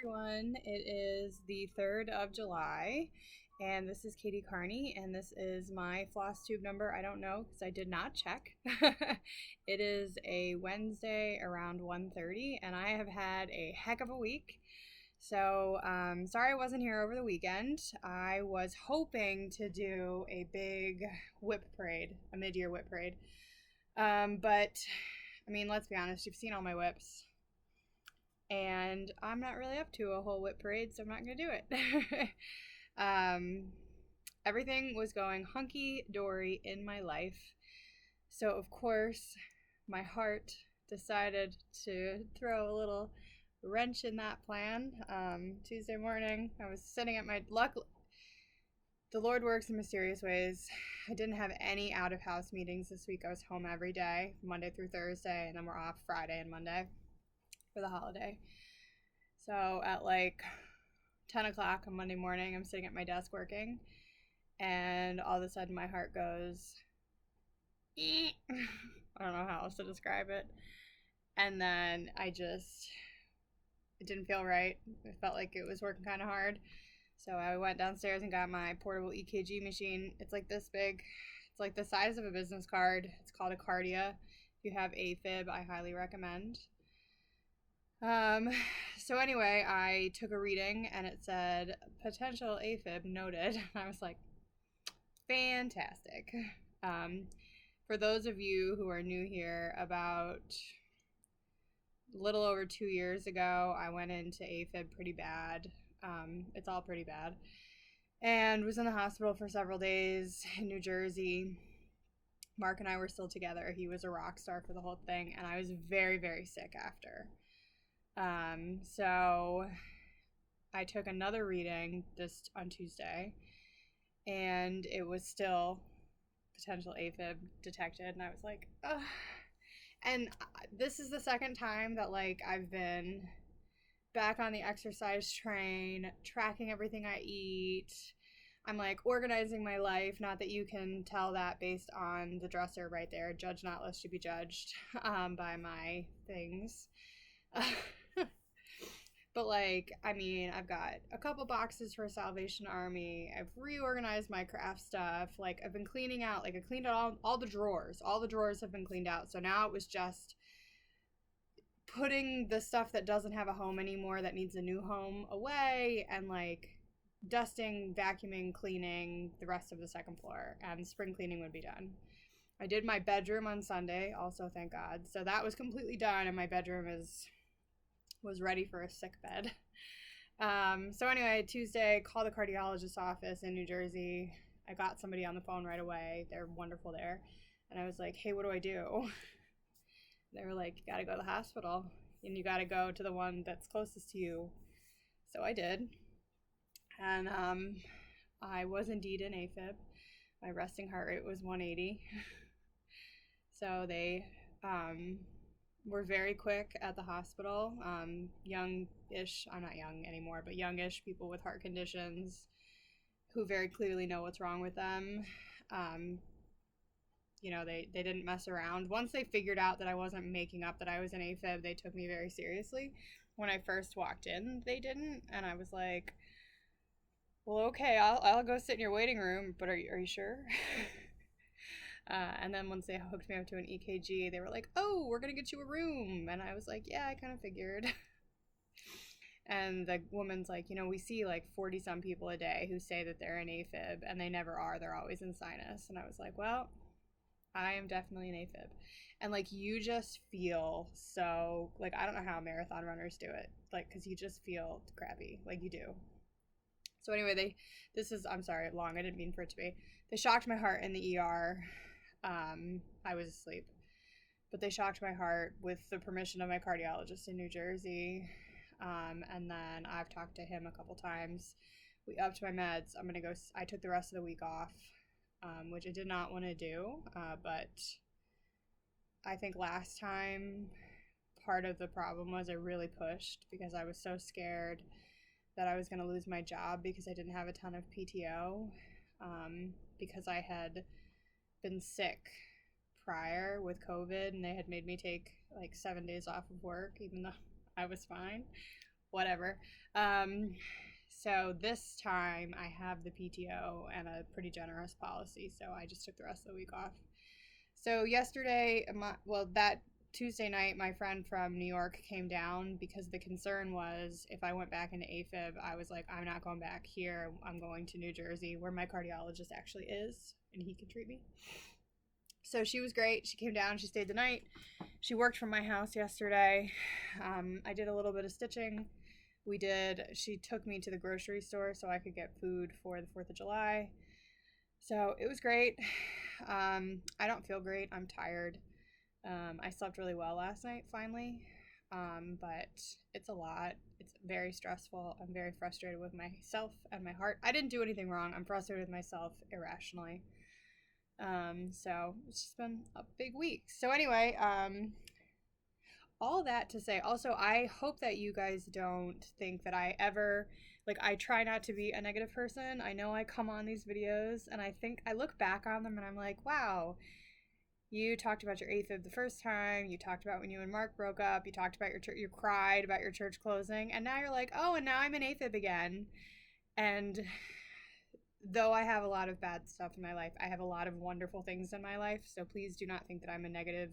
everyone. It is the 3rd of July, and this is Katie Carney, and this is my Flosstube number. I don't know because I did not check. It is a Wednesday around 1:30, and I have had a heck of a week. So, sorry I wasn't here over the weekend. I was hoping to do a big whip parade, a mid-year whip parade. But, I mean, let's be honest, you've seen all my whips. And I'm not really up to a whole whip parade, so I'm not going to do it. Everything was going hunky-dory in my life. So, of course, my heart decided to throw a little wrench in that plan. Tuesday morning, I was sitting at my luck. The Lord works in mysterious ways. I didn't have any out-of-house meetings this week. I was home every day, Monday through Thursday, and then we're off Friday and Monday for the holiday. So at like 10 o'clock on Monday morning, I'm sitting at my desk working, and all of a sudden my heart goes, I don't know how else to describe it. And then it didn't feel right. It felt like it was working kind of hard. So I went downstairs and got my portable EKG machine. It's like this big. It's like the size of a business card. It's called a Cardia. If you have AFib, I highly recommend. So anyway, I took a reading and it said potential AFib noted. I was like, fantastic. For those of you who are new here, about a little over 2 years ago, I went into AFib pretty bad. It's all pretty bad. And was in the hospital for several days in New Jersey. Mark and I were still together. He was a rock star for the whole thing, and I was very, very sick after. So I took another reading just on Tuesday, and it was still potential AFib detected, and I was like, ugh. And this is the second time that, like, I've been back on the exercise train, tracking everything I eat. I'm, like, organizing my life. Not that you can tell that based on the dresser right there. Judge not, lest you be judged, by my things. But, like, I mean, I've got a couple boxes for Salvation Army. I've reorganized my craft stuff. Like, I've been cleaning out. Like, I cleaned out all the drawers. All the drawers have been cleaned out. So now it was just putting the stuff that doesn't have a home anymore, that needs a new home, away, and, like, dusting, vacuuming, cleaning the rest of the second floor. And spring cleaning would be done. I did my bedroom on Sunday, also, thank God. So that was completely done, and my bedroom was ready for a sick bed. So anyway, Tuesday, called the cardiologist's office in New Jersey. I got somebody on the phone right away. They're wonderful there. And I was like, hey, what do I do? They were like, you gotta go to the hospital, and you gotta go to the one that's closest to you. So I did. And I was indeed in AFib. My resting heart rate was 180. So they were very quick at the hospital. Young-ish, I'm not young anymore, but youngish people with heart conditions who very clearly know what's wrong with them. They didn't mess around. Once they figured out that I wasn't making up that I was in AFib, they took me very seriously. When I first walked in, they didn't, and I was like, well, okay, I'll go sit in your waiting room, but are you sure? And then once they hooked me up to an EKG, they were like, oh, we're going to get you a room. And I was like, yeah, I kind of figured. And the woman's like, we see like 40-some people a day who say that they're in AFib, and they never are. They're always in sinus. And I was like, well, I am definitely in AFib. And, like, you just feel so, like, I don't know how marathon runners do it. Like, because you just feel crappy. Like, you do. So anyway, I'm sorry, long. I didn't mean for it to be. They shocked my heart in the ER. I was asleep. But they shocked my heart with the permission of my cardiologist in New Jersey. And then I've talked to him a couple times. We upped my meds. I took the rest of the week off, which I did not want to do. But I think last time part of the problem was I really pushed because I was so scared that I was going to lose my job because I didn't have a ton of PTO, because I had been sick prior with COVID, and they had made me take like 7 days off of work, even though I was fine. whatever. Um, so this time I have the PTO and a pretty generous policy, so I just took the rest of the week off. So yesterday, that Tuesday night, my friend from New York came down because the concern was if I went back into AFib, I was like, I'm not going back here. I'm going to New Jersey, where my cardiologist actually is, and he can treat me. So she was great. She came down. She stayed the night. She worked from my house yesterday. I did a little bit of stitching. She took me to the grocery store so I could get food for the 4th of July. So it was great. I don't feel great. I'm tired. I slept really well last night, finally. But it's a lot. It's very stressful. I'm very frustrated with myself and my heart. I didn't do anything wrong. I'm frustrated with myself irrationally. So it's just been a big week. So anyway, all that to say, also, I hope that you guys don't think that I ever, I try not to be a negative person. I know I come on these videos and I look back on them and I'm like, wow, you talked about your AFib the first time. You talked about when you and Mark broke up. You talked about you cried about your church closing. And now you're like, oh, and now I'm in AFib again. And though I have a lot of bad stuff in my life, I have a lot of wonderful things in my life. So please do not think that I'm a negative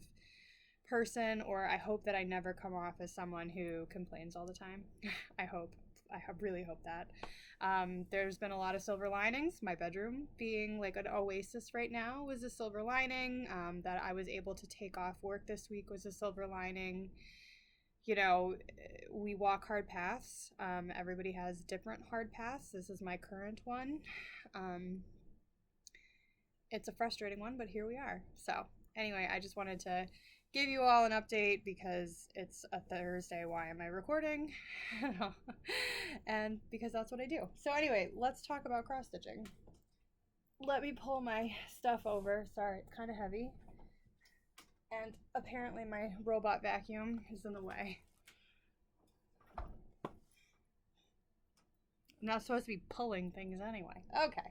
person, or I hope that I never come off as someone who complains all the time. I really hope that. There's been a lot of silver linings. My bedroom being like an oasis right now was a silver lining. That I was able to take off work this week was a silver lining. You know, we walk hard paths. Everybody has different hard paths. This is my current one. It's a frustrating one, but here we are. So anyway, I just wanted to give you all an update because it's a Thursday. Why am I recording? And because that's what I do. So anyway, let's talk about cross stitching. Let me pull my stuff over. Sorry, it's kind of heavy. And apparently my robot vacuum is in the way. I'm not supposed to be pulling things anyway. Okay.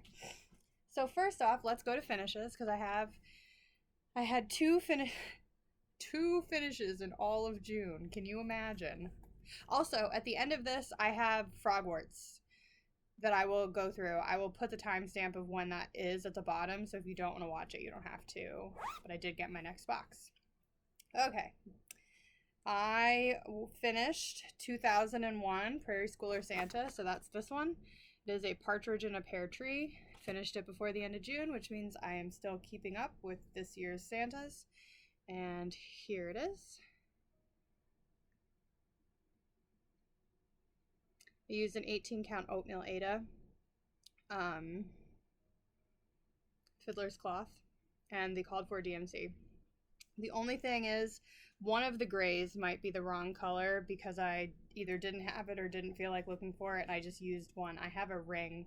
So first off, let's go to finishes because I had two finishes in all of June. Can you imagine? Also, at the end of this, I have Frogwarts that I will go through. I will put the timestamp of when that is at the bottom, so if you don't want to watch it, you don't have to. But I did get my next box. Okay. I finished 2001 Prairie Schooler Santa, so that's this one. It is a partridge in a pear tree. Finished it before the end of June, which means I am still keeping up with this year's Santas. And here it is. I used an 18 count oatmeal Aida, fiddler's cloth, and they called for DMC. The only thing is, one of the grays might be the wrong color because I either didn't have it or didn't feel like looking for it, and I just used one. I have a ring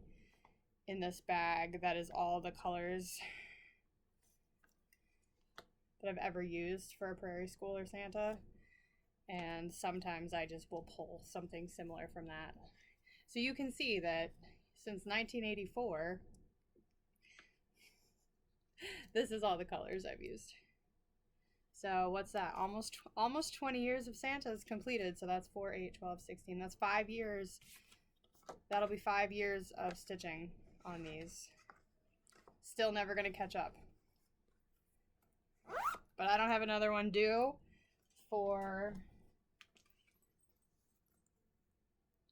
in this bag that is all the colors that I've ever used for a Prairie Schooler Santa, and sometimes I just will pull something similar from that. So you can see that since 1984, this is all the colors I've used. So what's that? Almost 20 years of Santas completed. So that's 4, 8, 12, 16. That's 5 years. That'll be 5 years of stitching on these. Still never going to catch up. But I don't have another one due for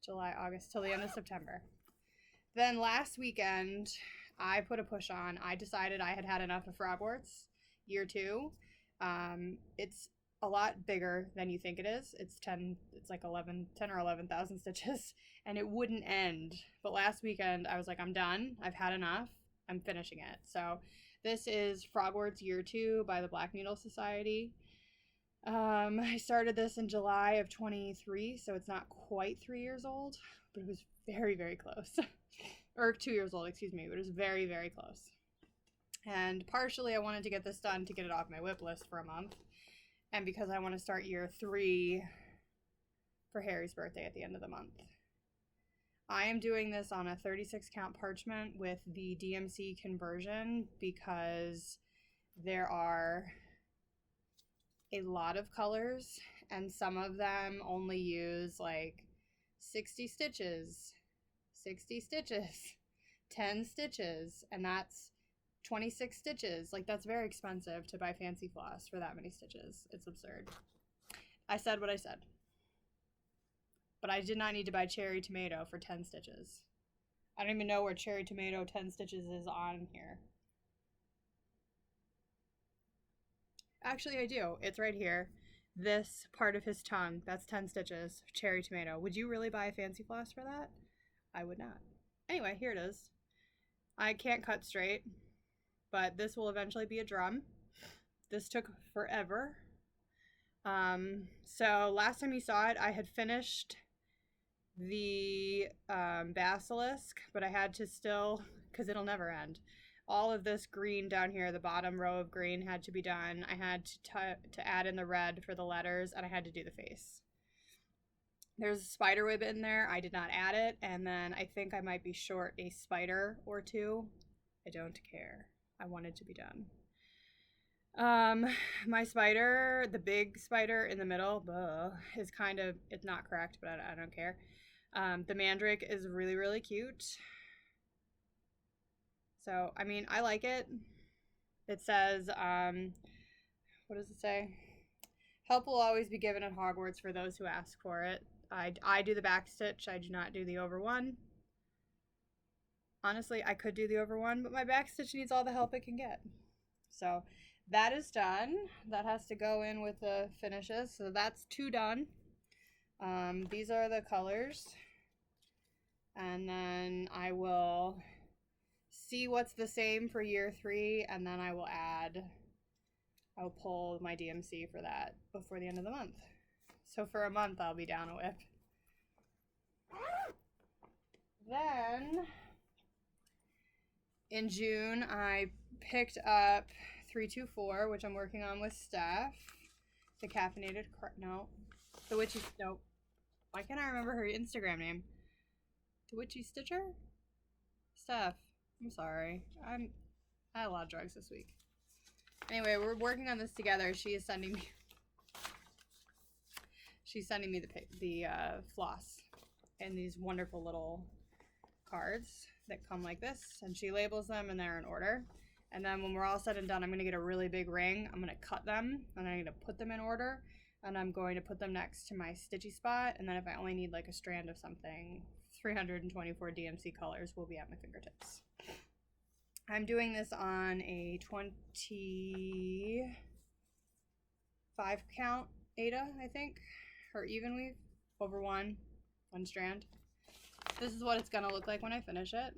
July, August, till the end of September. Then last weekend, I put a push on. I decided I had enough of Frogwarts year 2. It's a lot bigger than you think it is. It's like 10 or 11,000 stitches, and it wouldn't end. But last weekend, I was like, I'm done. I've had enough. I'm finishing it. So this is Frogwarts Year 2 by the Black Needle Society. I started this in July of 23, so it's not quite 3 years old, but it was very, very close. Or 2 years old, excuse me, but it was very, very close. And partially I wanted to get this done to get it off my whip list for a month, and because I want to start year 3 for Harry's birthday at the end of the month. I am doing this on a 36 count parchment with the DMC conversion because there are a lot of colors and some of them only use like 60 stitches, 60 stitches, 10 stitches, and that's 26 stitches. Like, that's very expensive to buy fancy floss for that many stitches. It's absurd. I said what I said. But I did not need to buy cherry tomato for 10 stitches. I don't even know where cherry tomato 10 stitches is on here. Actually, I do. It's right here. This part of his tongue, that's 10 stitches. Cherry tomato. Would you really buy a fancy floss for that? I would not. Anyway, here it is. I can't cut straight, but this will eventually be a drum. This took forever. So last time you saw it, I had finished the basilisk, but I had to still, because it'll never end. All of this green down here, the bottom row of green had to be done. I had to add in the red for the letters, and I had to do the face. There's a spider web in there. I did not add it, and then I think I might be short a spider or two. I don't care. I want it to be done. My spider, the big spider in the middle, is kind of, it's not correct, but I don't care. The mandrake is really, really cute. So, I mean, I like it. It says, what does it say? Help will always be given at Hogwarts for those who ask for it. I do the back stitch. I do not do the over one. Honestly, I could do the over one, but my back stitch needs all the help it can get. So that is done. That has to go in with the finishes. So that's 2 done. These are the colors. And then I will see what's the same for year 3, and then I will pull my DMC for that before the end of the month. So for a month, I'll be down a whip. Then, in June, I picked up 324, which I'm working on with Steph. The caffeinated, the witchy, nope. Why can't I remember her Instagram name? The witchy stitcher? Steph, I'm sorry. I had a lot of drugs this week. Anyway, we're working on this together. She's sending me the floss and these wonderful little cards that come like this, and she labels them and they're in order. And then when we're all said and done, I'm going to get a really big ring. I'm going to cut them and I'm going to put them in order, and I'm going to put them next to my stitchy spot. And then if I only need like a strand of something, 324 DMC colors will be at my fingertips. I'm doing this on a 25 count Aida, I think, or even weave over one strand. This is what it's gonna look like when I finish it.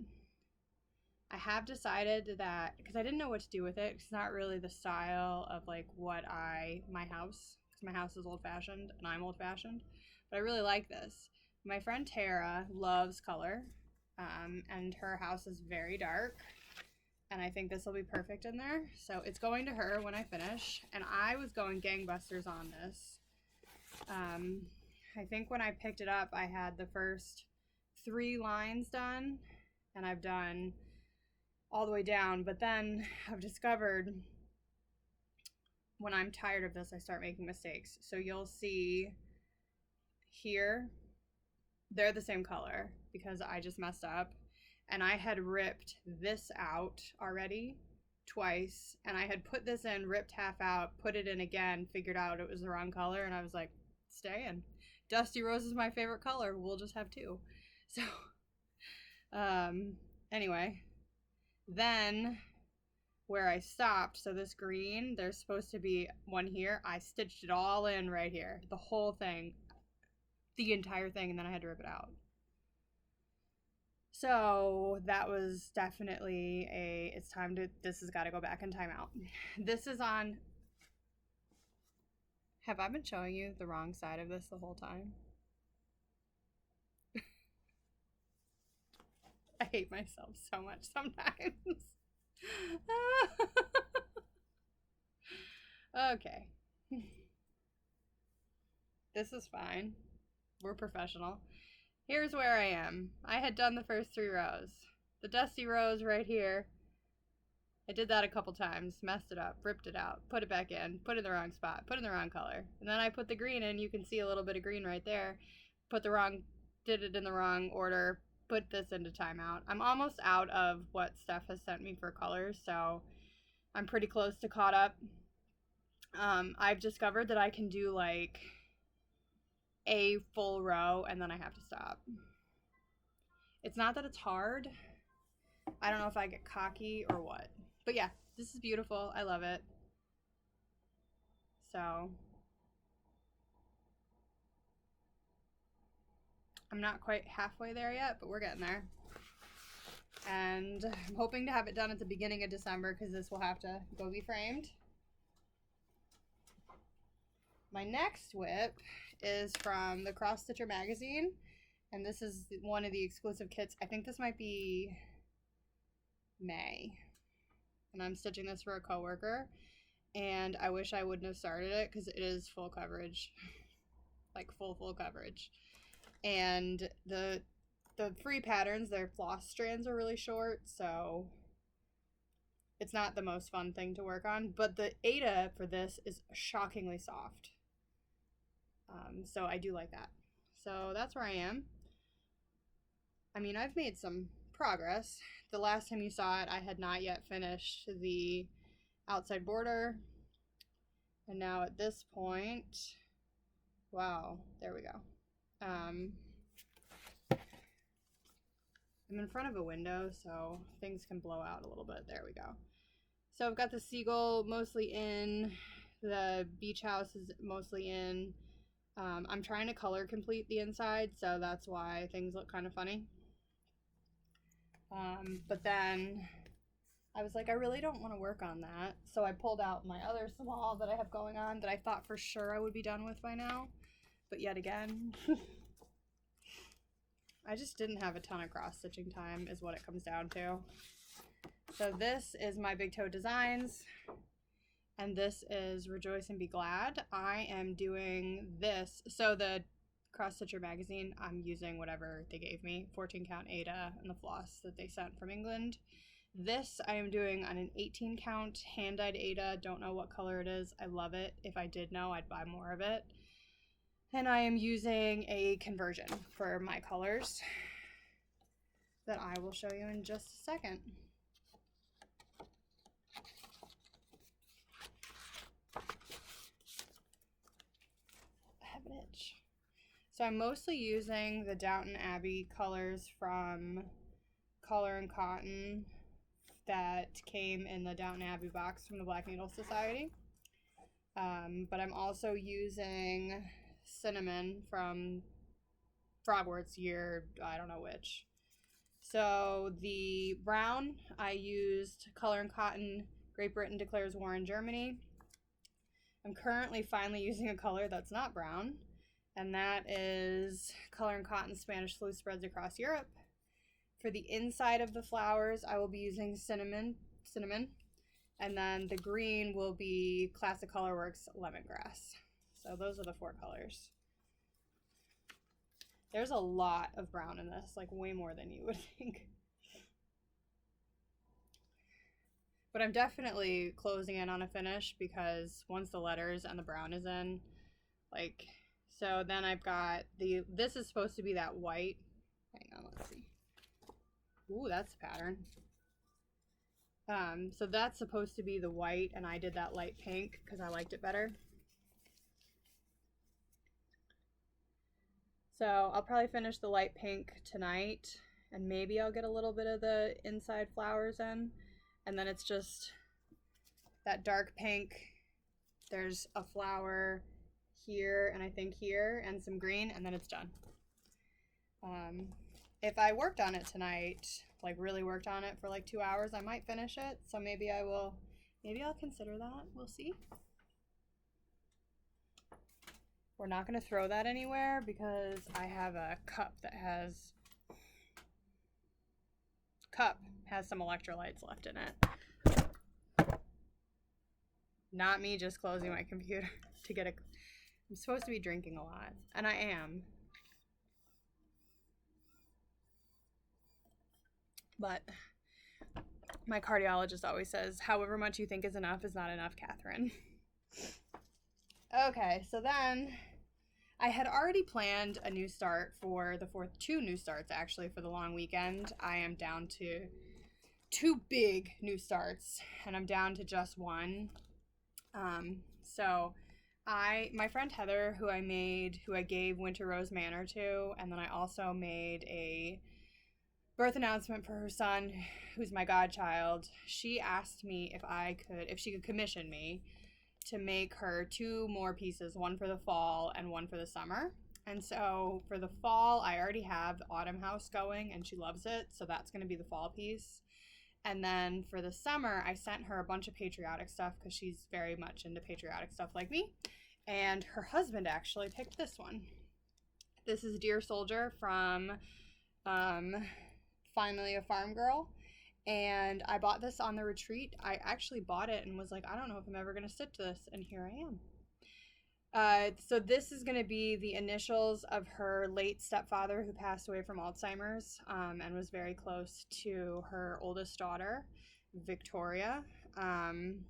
I have decided that, because I didn't know what to do with it, it's not really the style of like my house, because my house is old-fashioned and I'm old-fashioned, but I really like this. My friend Tara loves color, and her house is very dark, and I think this will be perfect in there. So it's going to her when I finish, and I was going gangbusters on this. I think when I picked it up, I had the first 3 lines done, and I've done all the way down, but then I've discovered when I'm tired of this, I start making mistakes. So you'll see here, they're the same color because I just messed up, and I had ripped this out already twice, and I had put this in, ripped half out, put it in again, figured out it was the wrong color, and I was like, stay in. Dusty Rose is my favorite color. We'll just have 2. So, anyway, then where I stopped, so this green, there's supposed to be one here. I stitched it all in right here, the whole thing, the entire thing, and then I had to rip it out. So that was definitely this has got to go back in timeout. This is on, have I been showing you the wrong side of this the whole time? I hate myself so much sometimes. Okay. This is fine. We're professional. Here's where I am. I had done the first 3 rows. The Dusty Rose right here, I did that a couple times, messed it up, ripped it out, put it back in, put it in the wrong spot, put it in the wrong color. And then I put the green in. You can see a little bit of green right there. Put the wrong did it in the wrong order, put this into timeout. I'm almost out of what Steph has sent me for colors, so I'm pretty close to caught up. I've discovered that I can do like a full row and then I have to stop. It's not that it's hard. I don't know if I get cocky or what. But yeah, this is beautiful. I love it. So I'm not quite halfway there yet, but we're getting there. And I'm hoping to have it done at the beginning of December because this will have to go be framed. My next whip is from the Cross Stitcher magazine, and this is one of the exclusive kits. I think this might be May, and I'm stitching this for a coworker, and I wish I wouldn't have started it because it is full coverage, like full coverage. And the free patterns, their floss strands are really short, so it's not the most fun thing to work on, but the Aida for this is shockingly soft. So I do like that. So that's where I am. I mean, I've made some progress. The last time you saw it, I had not yet finished the outside border. And now at this point, wow, there we go. I'm in front of a window, so things can blow out a little bit. There we go. So I've got the seagull mostly in. The beach house is mostly in. I'm trying to color complete the inside, so that's why things look kind of funny. But then I was like, I really don't want to work on that. So I pulled out my other small that I have going on that I thought for sure I would be done with by now. But yet again, I just didn't have a ton of cross stitching time is what it comes down to. So this is my Big Toe Designs. And this is Rejoice and Be Glad. I am doing this. So the Cross Stitcher magazine, I'm using whatever they gave me. 14 count Aida and the floss that they sent from England. This I am doing on an 18 count hand-dyed Aida. Don't know what color it is. I love it. If I did know, I'd buy more of it. And I am using a conversion for my colors that I will show you in just a second. So I'm mostly using the Downton Abbey colors from Color and Cotton that came in the Downton Abbey box from the Black Needle Society. But I'm also using Cinnamon from Frogwarts year, I don't know which. So the brown, I used Color and Cotton, Great Britain Declares War in Germany. I'm currently finally using a color that's not brown, and that is Color and Cotton Spanish Flu Spreads Across Europe. For the inside of the flowers, I will be using cinnamon, and then the green will be Classic Colorworks Lemongrass. So those are the 4 colors. There's a lot of brown in this, like way more than you would think. But I'm definitely closing in on a finish because once the letters and the brown is in, like, so then I've got this is supposed to be that white. Hang on, let's see. Ooh, that's the pattern. So that's supposed to be the white, and I did that light pink because I liked it better. So I'll probably finish the light pink tonight, and maybe I'll get a little bit of the inside flowers in. And then it's just that dark pink. There's a flower here, and I think here, and some green, and then it's done. If I worked on it tonight, like really worked on it for like 2 hours, I might finish it. So maybe I'll consider that. We'll see. We're not going to throw that anywhere because I have a cup that has some electrolytes left in it. Not me just closing my computer to get I'm supposed to be drinking a lot, and I am. But my cardiologist always says, however much you think is enough is not enough, Catherine. Okay, so then I had already planned a new start for the fourth, two new starts actually for the long weekend. I am down to two big new starts, and I'm down to just one. So my friend Heather, who I gave Winter Rose Manor to, and then I also made a birth announcement for her son, who's my godchild. She asked me if she could commission me to make her two more pieces, one for the fall and one for the summer. And so for the fall, I already have the autumn house going, and she loves it, so that's going to be the fall piece. And then for the summer, I sent her a bunch of patriotic stuff because she's very much into patriotic stuff like me. And her husband actually picked this one. This is Dear Soldier from Finally a Farm Girl. And I bought this on the retreat. I actually bought it and was like, I don't know if I'm ever going to stick to this. And here I am. So this is going to be the initials of her late stepfather who passed away from Alzheimer's and was very close to her oldest daughter, Victoria. And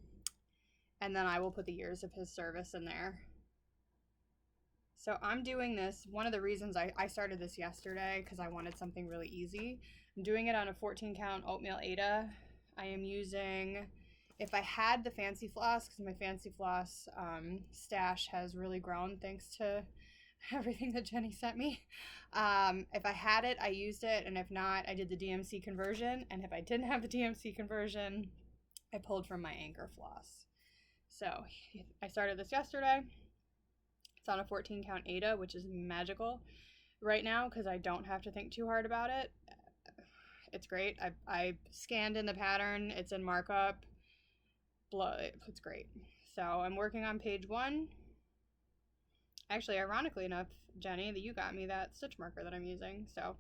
then I will put the years of his service in there. So I'm doing this. One of the reasons I started this yesterday because I wanted something really easy. I'm doing it on a 14 count oatmeal Ada. I am using... If I had the Fancy Floss, because my Fancy Floss stash has really grown thanks to everything that Jenny sent me. If I had it, I used it, and if not, I did the DMC conversion. And if I didn't have the DMC conversion, I pulled from my Anchor Floss. So I started this yesterday. It's on a 14 count Ada, which is magical right now because I don't have to think too hard about it. It's great. I scanned in the pattern. It's in markup. It's great. So I'm working on page 1. Actually, ironically enough, Jenny, that you got me that stitch marker that I'm using. So,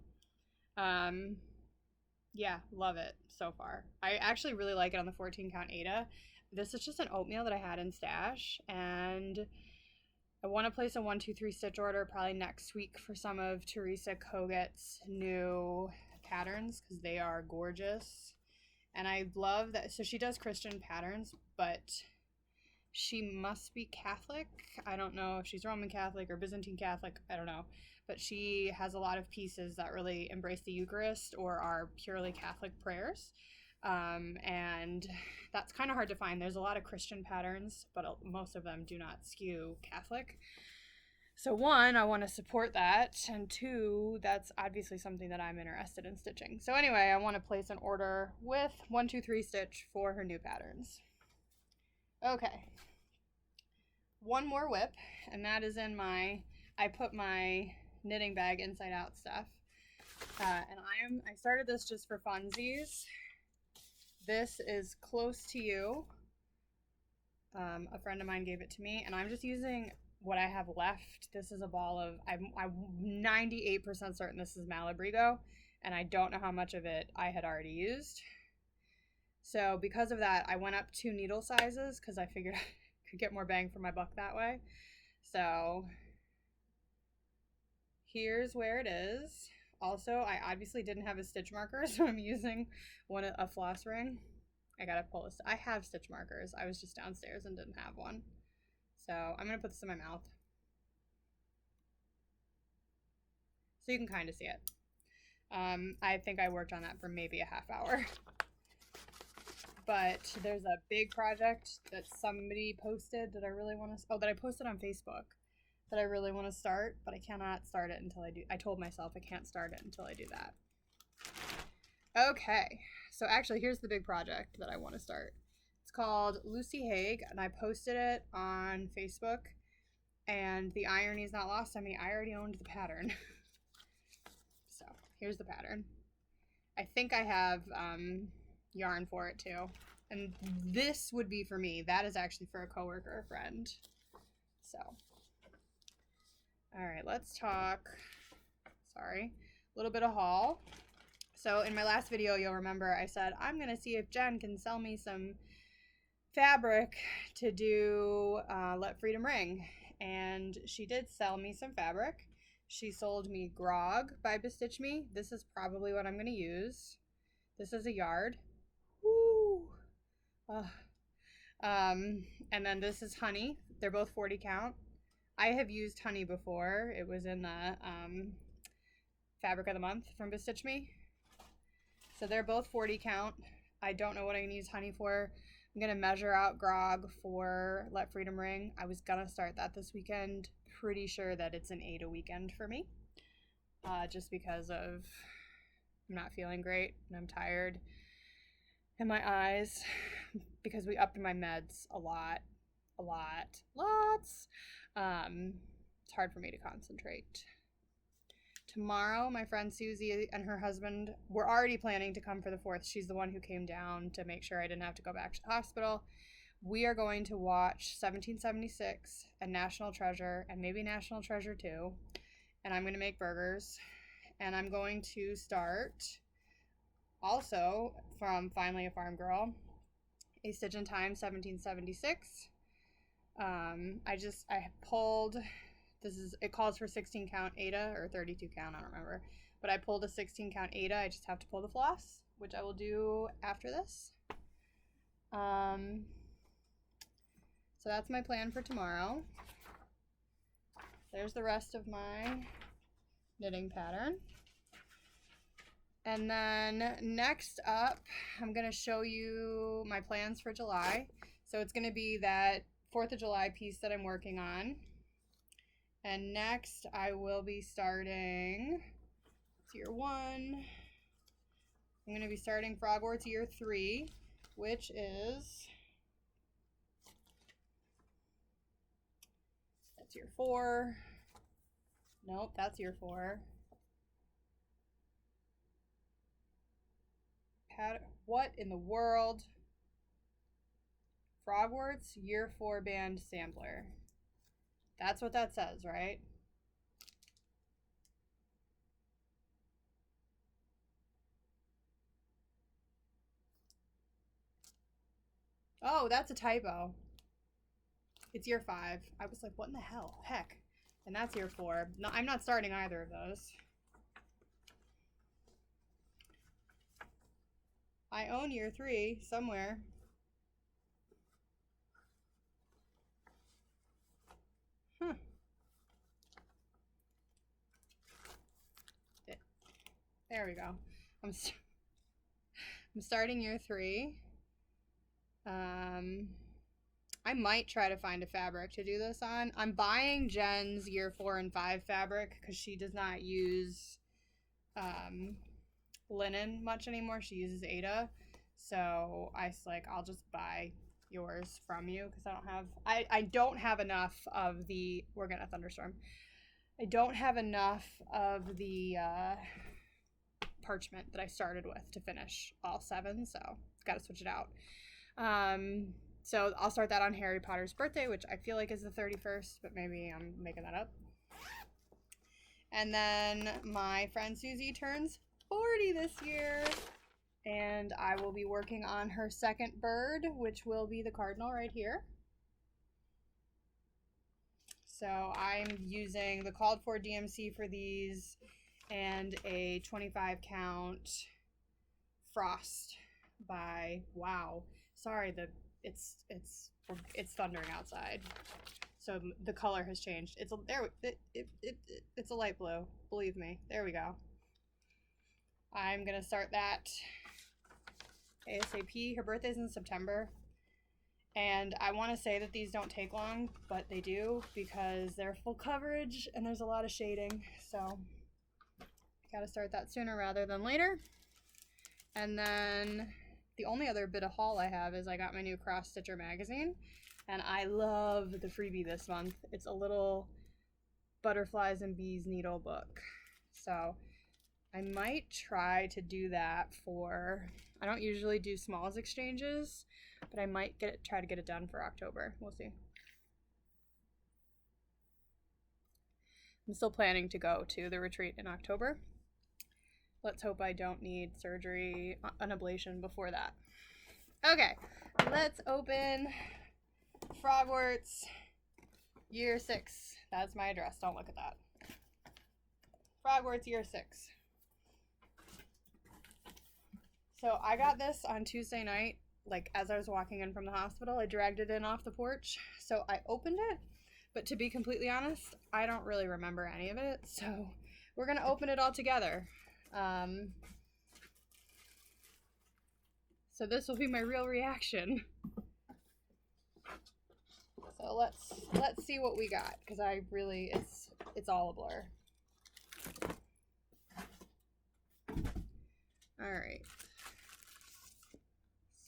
yeah, love it so far. I actually really like it on the 14 count Ada. This is just an oatmeal that I had in stash, and I want to place a 1, 2, 3 stitch order probably next week for some of Teresa Koget's new patterns because they are gorgeous. And I love that. So she does Christian patterns, but she must be Catholic. I don't know if she's Roman Catholic or Byzantine Catholic. I don't know. But she has a lot of pieces that really embrace the Eucharist or are purely Catholic prayers. And that's kind of hard to find. There's a lot of Christian patterns, but most of them do not skew Catholic. So 1, I want to support that, and 2, that's obviously something that I'm interested in stitching. So anyway, I want to place an order with 1, 2, 3 stitch for her new patterns. Okay. One more whip, and that is in I put my knitting bag inside out stuff. And I started this just for funsies. This is Close to You. A friend of mine gave it to me, and I'm just using what I have left. This is a ball of, I'm 98% certain this is Malabrigo, and I don't know how much of it I had already used. So because of that, I went up 2 needle sizes because I figured I could get more bang for my buck that way. So here's where it is. Also, I obviously didn't have a stitch marker, so I'm using a floss ring. I gotta pull this. I have stitch markers. I was just downstairs and didn't have one. So I'm going to put this in my mouth so you can kind of see it. I think I worked on that for maybe a half hour. But there's a big project that somebody posted that I really want to... Oh, that I posted on Facebook that I really want to start, but I cannot start it until I do... I told myself I can't start it until I do that. Okay. So actually, here's the big project that I want to start. It's called Lucy Haig, and I posted it on Facebook, and the irony is not lost on me. I already owned the pattern. So here's the pattern. I think I have yarn for it too, and this would be for me. That is actually for a coworker or friend. So all right, let's talk, sorry, a little bit of haul. So in my last video, you'll remember I said I'm gonna see if Jen can sell me some fabric to do Let Freedom Ring, and she did sell me some fabric. She sold me Grog by Bestitch Me. This is probably what I'm going to use. This is a yard. Woo! And then this is Honey. They're both 40 count. I have used honey before. It was in the Fabric of the Month from Bestitch Me. So they're both 40 count. I don't know what I'm going to use honey for. I'm going to measure out grog for Let Freedom Ring. I was going to start that this weekend. Pretty sure that it's an 8 a weekend for me. Just because of I'm not feeling great and I'm tired. And my eyes, because we upped my meds a lot. Lots. It's hard for me to concentrate. Tomorrow, my friend Susie and her husband were already planning to come for the 4th. She's the one who came down to make sure I didn't have to go back to the hospital. We are going to watch 1776 and National Treasure and maybe National Treasure 2. And I'm going to make burgers. And I'm going to start also from Finally a Farm Girl, A Stitch in Time 1776. I pulled, it calls for 16 count Ada or 32 count, I don't remember, but I pulled a 16 count Ada. I just have to pull the floss, which I will do after this. So that's my plan for tomorrow. There's the rest of my knitting pattern. And then next up, I'm going to show you my plans for July. So it's going to be that 4th of July piece that I'm working on. And next I will be starting, it's year 1. I'm going to be starting Frogwarts year 3, which is, that's year 4. Nope, that's year 4. What in the world? Frogwarts year 4 band sampler. That's what that says, right? Oh, that's a typo. It's year 5. I was like, what in the hell? Heck. And that's year 4. No, I'm not starting either of those. I own year 3 somewhere. There we go. I'm starting year 3. I might try to find a fabric to do this on. I'm buying Jen's year 4 and 5 fabric because she does not use linen much anymore. She uses Ada. So I'll just buy yours from you because I don't have enough of the, we're getting a thunderstorm. I don't have enough of the parchment that I started with to finish all 7, so got to switch it out. So I'll start that on Harry Potter's birthday, which I feel like is the 31st, but maybe I'm making that up. And then my friend Susie turns 40 this year, and I will be working on her second bird, which will be the cardinal right here. So I'm using the called for DMC for these and a 25 count Frost by, wow, sorry, it's thundering outside, so the color has changed. It's a light blue, believe me. There we go. I'm gonna start that ASAP. Her birthday's in September, and I want to say that these don't take long, but they do because they're full coverage and there's a lot of shading, so gotta start that sooner rather than later. And then the only other bit of haul I have is I got my new Cross Stitcher magazine, and I love the freebie this month. It's a little butterflies and bees needle book, so I might try to do that for, I don't usually do smalls exchanges, but I might try to get it done for October. We'll see. I'm still planning to go to the retreat in October. Let's hope I don't need surgery, an ablation before that. Okay, let's open Frogwarts year 6. That's my address. Don't look at that. Frogwarts year 6. So I got this on Tuesday night, like as I was walking in from the hospital. I dragged it in off the porch. So I opened it, But to be completely honest, I don't really remember any of it, so we're gonna open it all together. So this will be my real reaction. So let's see what we got, because I really it's all a blur. All right.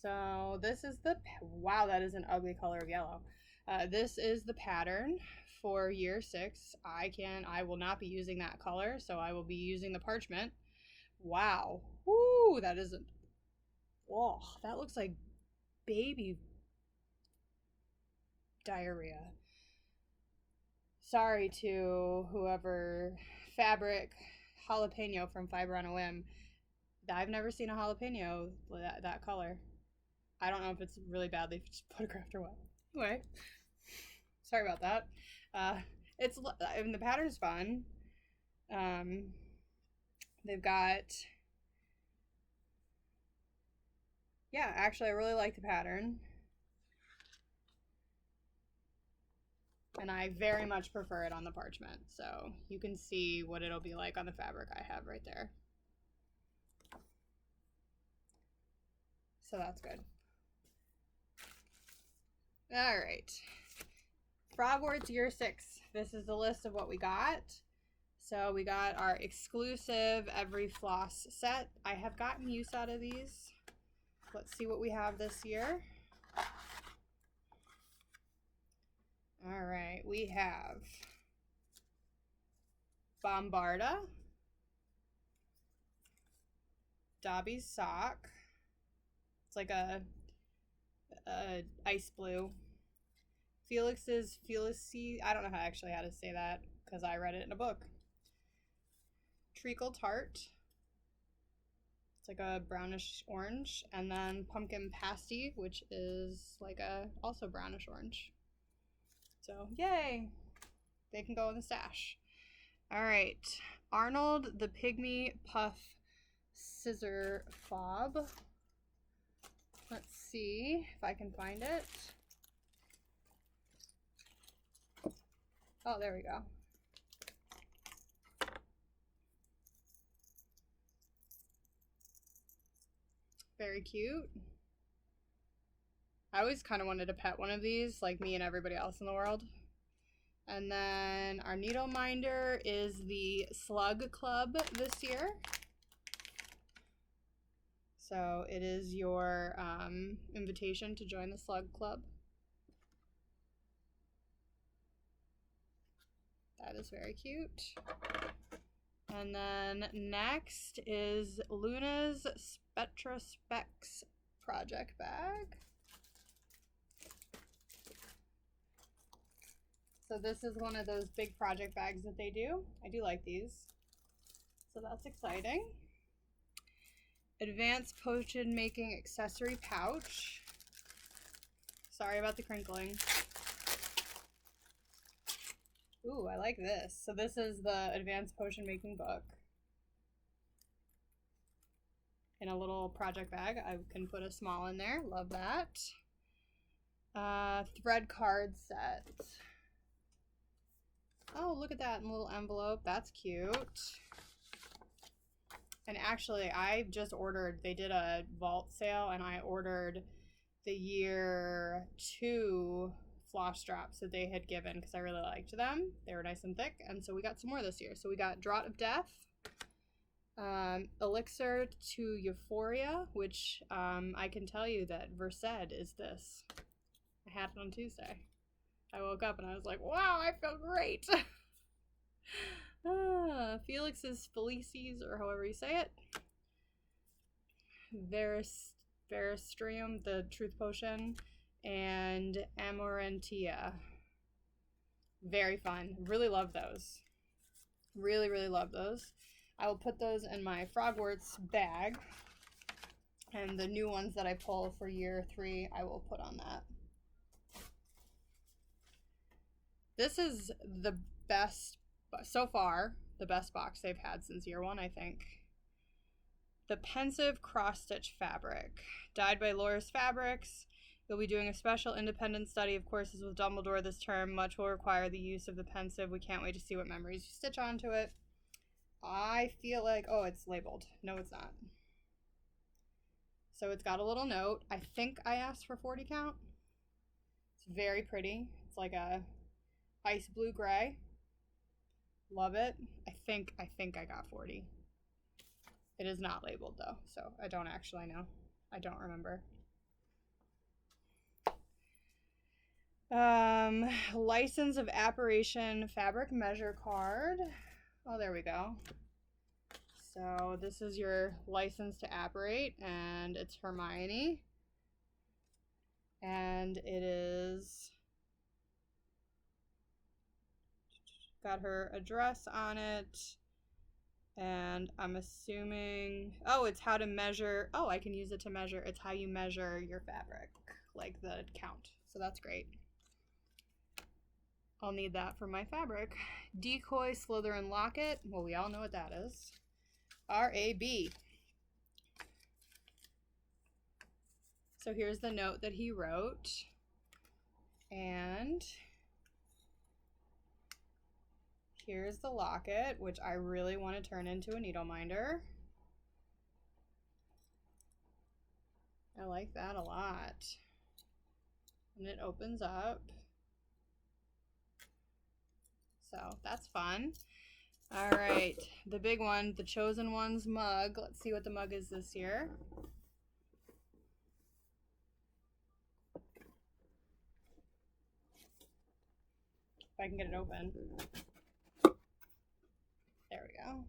So this is the, wow, that is an ugly color of yellow. This is the pattern for year 6. I will not be using that color, so I will be using the parchment. Wow. Woo, that isn't, whoa, that looks like baby diarrhea. Sorry to whoever, fabric jalapeno from Fiber on a Whim. I've never seen a jalapeno that color. I don't know if it's really badly photographed or what. Anyway, sorry about that. I mean, the pattern's fun. They've got, yeah, actually I really like the pattern. And I very much prefer it on the parchment. So you can see what it'll be like on the fabric I have right there. So that's good. All right. Frogwarts year 6. This is the list of what we got. So we got our exclusive Every Floss set. I have gotten use out of these. Let's see what we have this year. All right, we have Bombarda, Dobby's sock. It's like a ice blue. Felix's Felici. I don't know how to say that because I read it in a book. Treacle tart. It's like a brownish orange, and then pumpkin pasty, which is like a also brownish orange. So yay, they can go in the stash. All right, Arnold the Pygmy Puff Scissor Fob. Let's see if I can find it. Oh, there we go. Very cute. I always kind of wanted to pet one of these, like me and everybody else in the world. And then our needle minder is the Slug Club this year. So it is your invitation to join the Slug Club. That is very cute. And then next is Luna's Spectra Specs project bag. So this is one of those big project bags that they do. I do like these. So that's exciting. Advanced potion making accessory pouch. Sorry about the crinkling. Ooh, I like this. So this is the advanced potion making book. In a little project bag. I can put a small in there. Love that. Thread card set. Oh, look at that in a little envelope. That's cute. And actually, I just ordered, they did a vault sale, and I ordered the year 2 floss straps that they had given because I really liked them. They were nice and thick, and so we got some more this year. So we got Draught of Death, Elixir to Euphoria, which I can tell you that Versed is this. I had it on Tuesday. I woke up and I was like, wow, I feel great. Felix's Felices, or however you say it. Veristrium, the Truth Potion, and Amorantia. Very fun. Really love those. Really, really love those. I will put those in my Frogwarts bag. And the new ones that I pull for year 3, I will put on that. This is the best, so far, the best box they've had since year 1, I think. The Pensive Cross Stitch Fabric, dyed by Laura's Fabrics. It He'll be doing a special independent study of courses with Dumbledore this term. Much will require the use of the pensive. We can't wait to see what memories you stitch onto it. I feel like, oh, it's labeled. No, it's not. So it's got a little note. I think I asked for 40 count. It's very pretty. It's like a ice blue gray. Love it. I think I got 40. It is not labeled though, so I don't actually know. I don't remember. License of Apparition fabric measure card. Oh, there we go. So this is your license to apparate, and it's Hermione. And it is got her address on it. And I'm assuming, oh, it's how to measure. Oh, I can use it to measure. It's how you measure your fabric, like the count. So that's great. I'll need that for my fabric. Decoy Slytherin Locket. Well, we all know what that is. R.A.B. So here's the note that he wrote. And here's the locket, which I really want to turn into a needle minder. I like that a lot. And it opens up. So that's fun. All right, the big one, the Chosen One's mug. Let's see what the mug is this year. If I can get it open. There we go.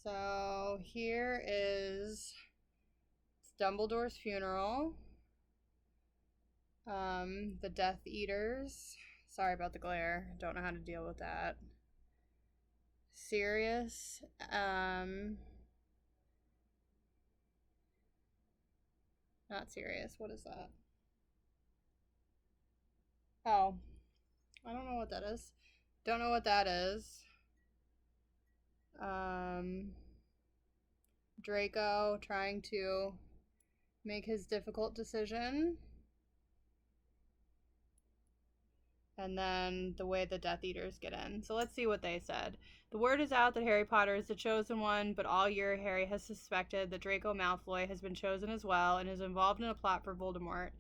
So here is Dumbledore's funeral. The Death Eaters. Sorry about the glare. Don't know how to deal with that. Sirius. Not Sirius. What is that? Oh. I don't know what that is. Don't know what that is. Draco trying to make his difficult decision. And then the way the Death Eaters get in. So let's see what they said. The word is out that Harry Potter is the chosen one, but all year Harry has suspected that Draco Malfoy has been chosen as well and is involved in a plot for Voldemort.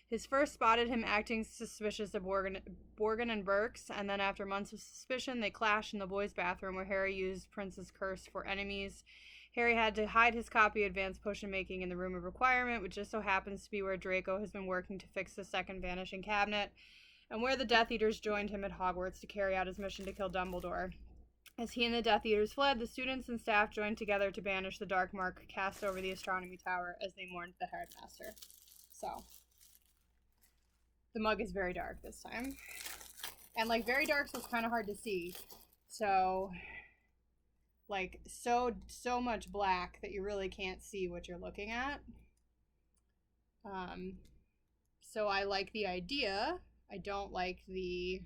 His first spotted him acting suspicious of Borgin and Burks, and then after months of suspicion, they clashed in the boys' bathroom where Harry used Prince's Curse for enemies. Harry had to hide his copy of Advanced Potion Making in the Room of Requirement, which just so happens to be where Draco has been working to fix the second Vanishing Cabinet, and where the Death Eaters joined him at Hogwarts to carry out his mission to kill Dumbledore. As he and the Death Eaters fled, the students and staff joined together to banish the dark mark cast over the Astronomy Tower as they mourned the headmaster. So, the mug is very dark this time. And, like, very dark, so it's kind of hard to see. So, like, so much black that you really can't see what you're looking at. So I like the idea. I don't like the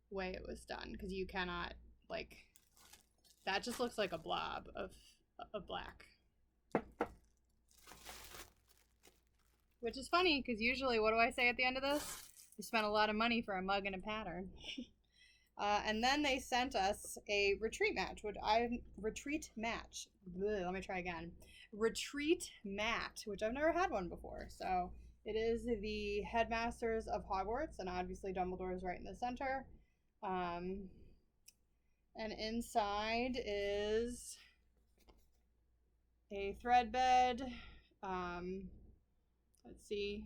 way it was done, because you cannot, like, that just looks like a blob of black. Which is funny, because usually, what do I say at the end of this? We spent a lot of money for a mug and a pattern. And then they sent us a retreat match, which retreat match, which I've never had one before. So it is the headmasters of Hogwarts, and obviously Dumbledore is right in the center. And inside is a thread bed. Let's see.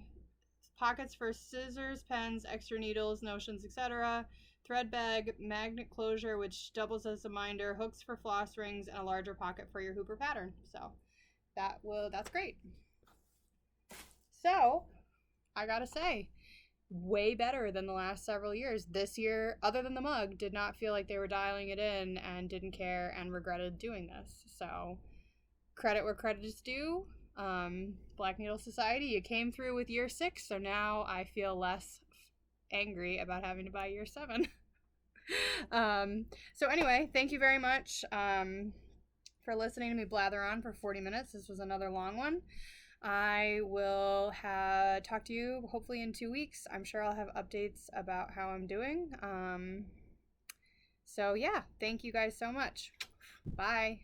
Pockets for scissors, pens, extra needles, notions, etc. Thread bag, magnet closure, which doubles as a minder, hooks for floss rings, and a larger pocket for your hooper pattern. So that's great. So I gotta say, way better than the last several years. This year, other than the mug, did not feel like they were dialing it in and didn't care and regretted doing this. So credit where credit is due. Black Needle Society, you came through with year 6, so now I feel less angry about having to buy year 7. So anyway, thank you very much for listening to me blather on for 40 minutes. This was another long one. I will talk to you hopefully in 2 weeks. I'm sure I'll have updates about how I'm doing. So yeah, thank you guys so much. Bye.